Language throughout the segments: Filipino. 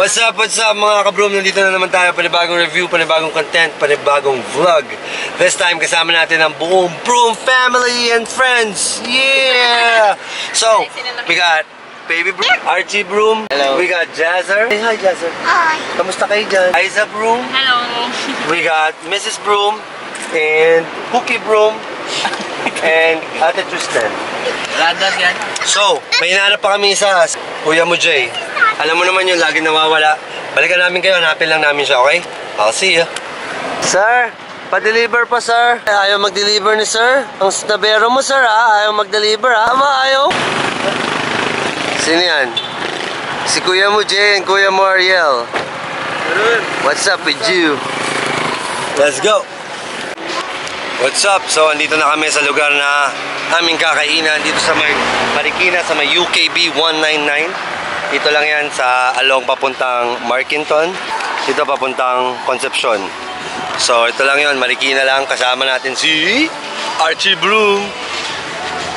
What's up mga kabroom? Nandito na naman tayo, panibagong review, panibagong content, panibagong vlog. This time kasama natin ang buong Broom family and friends. Yeah! So, we got Baby Broom, Archie Broom. Hello. We got Jazzer. Hey, hi Jazzer. Hi. Kamusta kayo dyan? Isa Broom. Hello. We got Mrs. Broom and Cookie Broom and Ate Tristan. Radas yan. So, may hinahanap pa kami isa, Kuya mo Jay. Alam mo naman yun, lagi nawawala. Balikan namin kayo, hanapin lang namin siya, okay? I'll see you. Sir, pa-deliver pa, sir. Ayaw mag-deliver ni sir. Ang snabero mo, sir, ha? Ayaw mag-deliver, ha? Ama, ayaw. Sino yan? Si Kuya mo Jay and Kuya mo Ariel. What's up with you? Let's go. What's up? So, andito na kami sa lugar na aming kakainan dito sa Marikina, sa may UKB 199. Dito lang yan sa along papuntang Markinton. Dito papuntang Concepcion. So, ito lang yun. Marikina lang. Kasama natin si Archie Broom.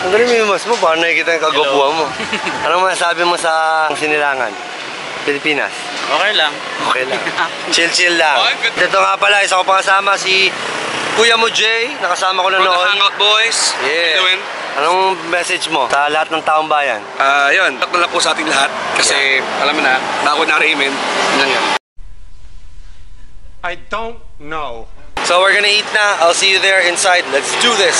Ang galing mo yung mas mo. Paano nakikita yung kagwapuan mo? Anong masasabi mo sa Sinilangan? Pilipinas? Okay lang. Okay lang. Chill lang. Ito nga pala, isa ko pa kasama si Kuya mo Jay. Nakasama ko na noon. Hangout boys. Yeah. Anong message mo sa lahat ng taong bayan? Yun, takbo na po sa ating lahat. Kasi, alam mo na, bago na Raymond, yun yan. I don't know. So we're gonna eat na. I'll see you there inside. Let's do this.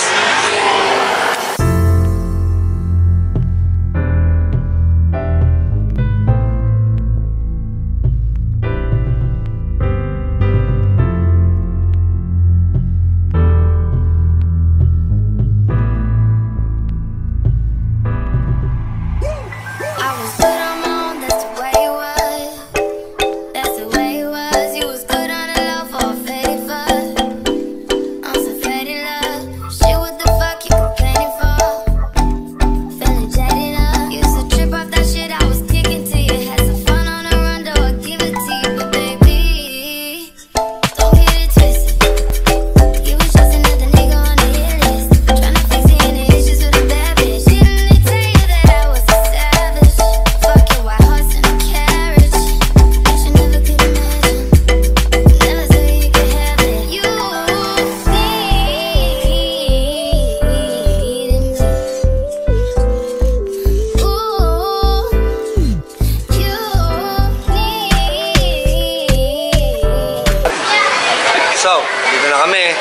So, dito na kami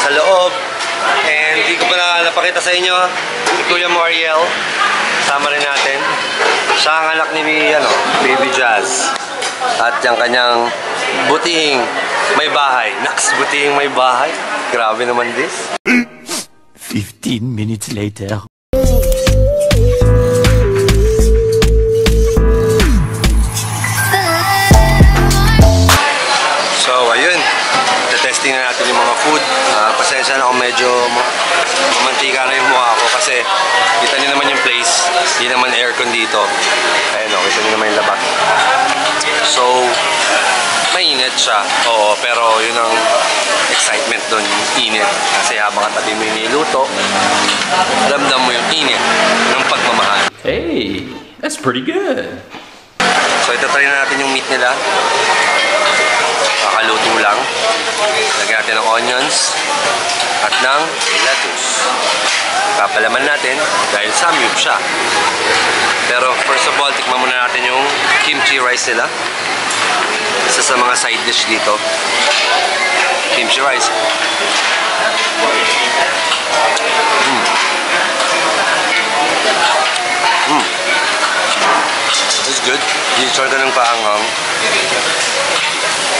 sa loob and hindi ko pa napakita sa inyo si Kuya mo Ariel, sama rin natin. Siya ang anak ni Baby Jazz at yung kanyang butihing may bahay. Naks, butihing may bahay. Grabe naman this. 15 minutes later. So, ayun. Testing na natin yung mga food. Pasensya na kung medyo mamantika na yung mukha ko kasi kita niyo naman yung place. Hindi naman aircon dito. Ayun o, kita niyo naman yung labas. So, mainit siya. Oo, pero yun ang excitement doon, yung init. Kasi habang katabi mo yung niluto, ramdam mo yung init ng pagmamahal. Hey, that's pretty good. So, ito try na natin yung meat nila. Kakaluto lang. Lagyan natin ng onions at ng lettuce. Papalaman natin dahil samyup siya. Pero first of all, tikman muna natin yung kimchi rice nila. Isa sa mga side dish dito. Kimchi rice. It's good. Yung sort ng paanghang.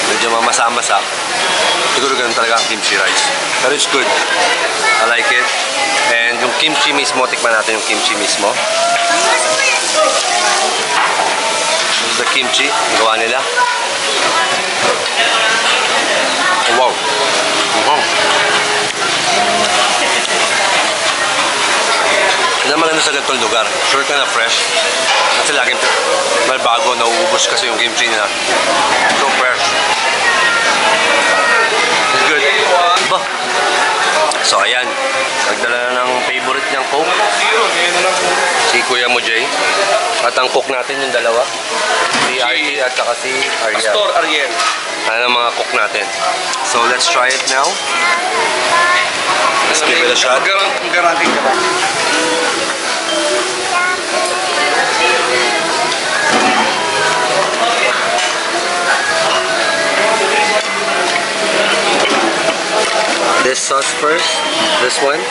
Medyo mamasa-masa. Siguro ganun talaga ang kimchi rice. Pero it's good. I like it. And yung kimchi mismo, tikman natin yung kimchi mismo. This is the kimchi. Gawa nila. Oh, wow. Wow. Hindi naman ano sa ganitong lugar. Sure ka na fresh. Kasi laging may bago, nauubos kasi yung kimchi nila. So fresh. It's good. Ba? So ayan. Nagdala na ng favorite niyang Coke. Si Kuya mo, Jay. At ang cook natin yung dalawa. Si RT at saka si Ariel. Pastor Ariel. Ano ang mga cook natin. So, let's try it now. Let's give it a shot. Garanting ka ba? This sauce first. This one.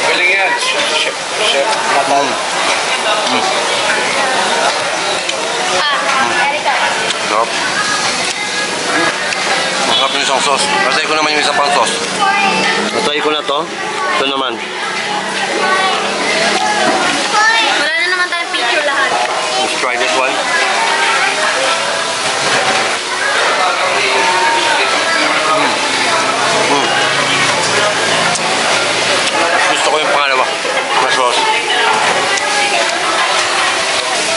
Galing yan. Chef. Natal. Sarap. Masarap yung isang sauce. Masay ko naman yung isa pang sauce. Natry ko na to. Ito naman. Wala na naman tayong picture lahat. Let's try this one. Gusto ko yung pangalawa na sauce.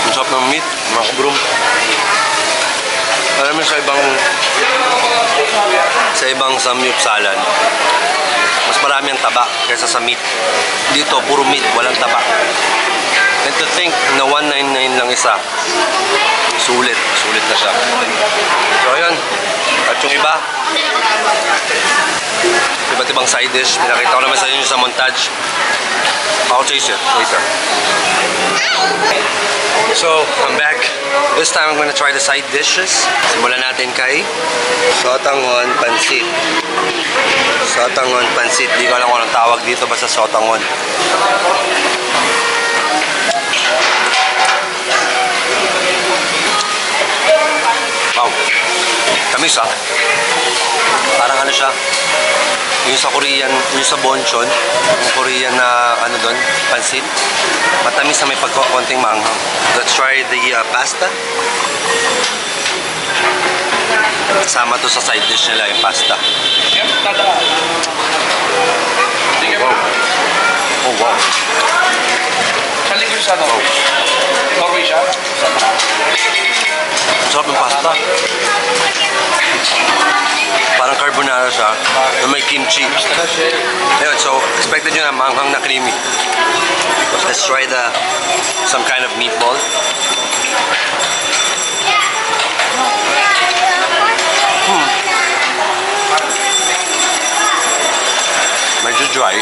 Ang sarap ng meat, mga kabrum. Alam mo sa ibang samyupsalan, mas marami ang taba kaysa sa meat. Dito, puro meat, walang taba. And to think na 199 lang isa, sulit na siya. So ayun, at yung iba, iba't ibang side dish, pinakita ko naman sa inyo sa montage. I'll taste it later. So, I'm back. This time I'm gonna try the side dishes. Simulan natin kay sotangon pansit. Sotangon pansit. Di ko alam kung anong tawag dito, basta sotangon. Wow. Tamis ah. Parang ano siya. Yung sa Korean, yung sa bonchon, yung Korean na ano doon, pansit. Matamis na may pagkakonting maanghang. Let's try the pasta. Kasama to sa side dish nila yung pasta. Chef, tata. Wow. Oh wow. Sa likod sa ano? Norway siya? Sarap yung pasta. Parang carbonara siya na may kimchi. Ayun, so expected nyo na manghang na creamy. Let's try some kind of meatball. Medyo dry.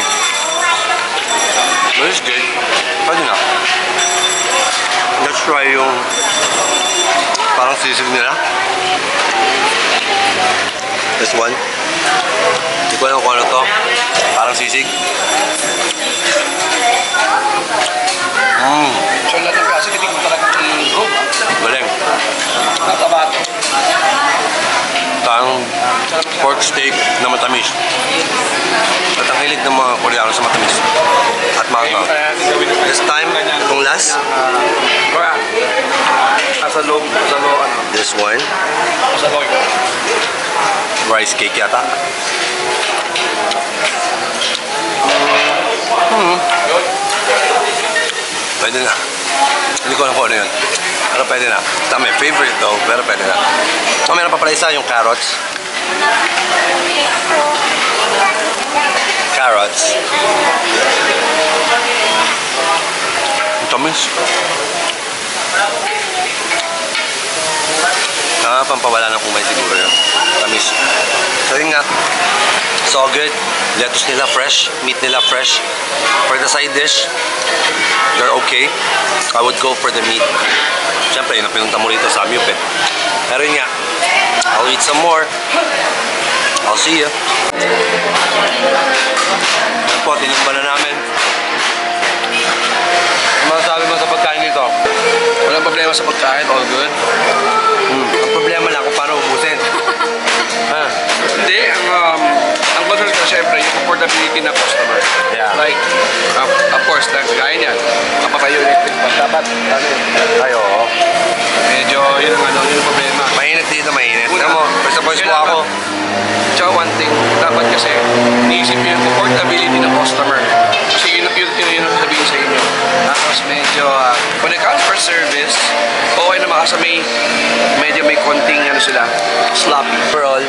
But it's good. Pwede na. Let's try yung parang sisig nila. This one. Hindi ko alam kung ano to. Parang sisig. So lahat ng kasi hindi ko talaga i-group. Galing. Natabato. Parang pork steak na matamis. At ang hilig ng mga Koreano sa matamis. At manga. This time, itong last. Kaya, sa loob, ano. This one. Sa loob. Rice cake yata. Pwede na. Hindi ko alam kung ano yun. Pero pwede na. Ito may favorite though, pero pwede na. Oh, meron pa pala isa yung carrots. Carrots. Ang tamis. Pampawala ng kumay siguro yun. Tamis. So yun nga. It's all good. Lettuce nila fresh. Meat nila fresh. For the side dish, they're okay. I would go for the meat. Siyempre, yun ang pinunta mo rito sa Amyup eh. Pero yun nga. I'll eat some more. I'll see you. Yan po, tinumba na namin. Ano masasabi mo sa pagkain dito? Walang problema sa pagkain, all good. Ang problema lang kung paano ubusin. Hindi, ang concern ko syempre, yung affordability ng customer. Yeah. Like, of course, kaya niyan, mapatayo electric pa. Dapat, Ay, oo. medyo, yun yung problema. Mainit dito, mainit. Alam mo, first voice mo ako. Tsaka one thing, dapat kasi, iniisip nyo yung affordability ng customer. Kasi yun ang sabihin sa inyo. Tapos medyo, when it comes for service, okay naman kasi medyo may konting ano sila, sloppy. Overall, 1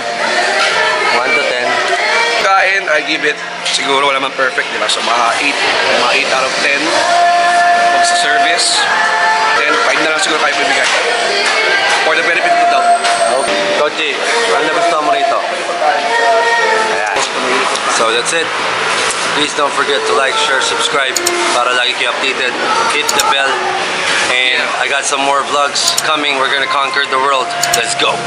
to 10. I give it, siguro wala man perfect, di ba? So mga 8 out of 10. Pag sa service, then 5 na lang siguro kayo bibigay. For the benefit of the doubt. Okay. Koji, ano nagustuhan mo rito? Ayan. So that's it. Please don't forget to like, share, subscribe para lagi kayo updated. Hit the bell. And I got some more vlogs coming. We're gonna conquer the world. Let's go.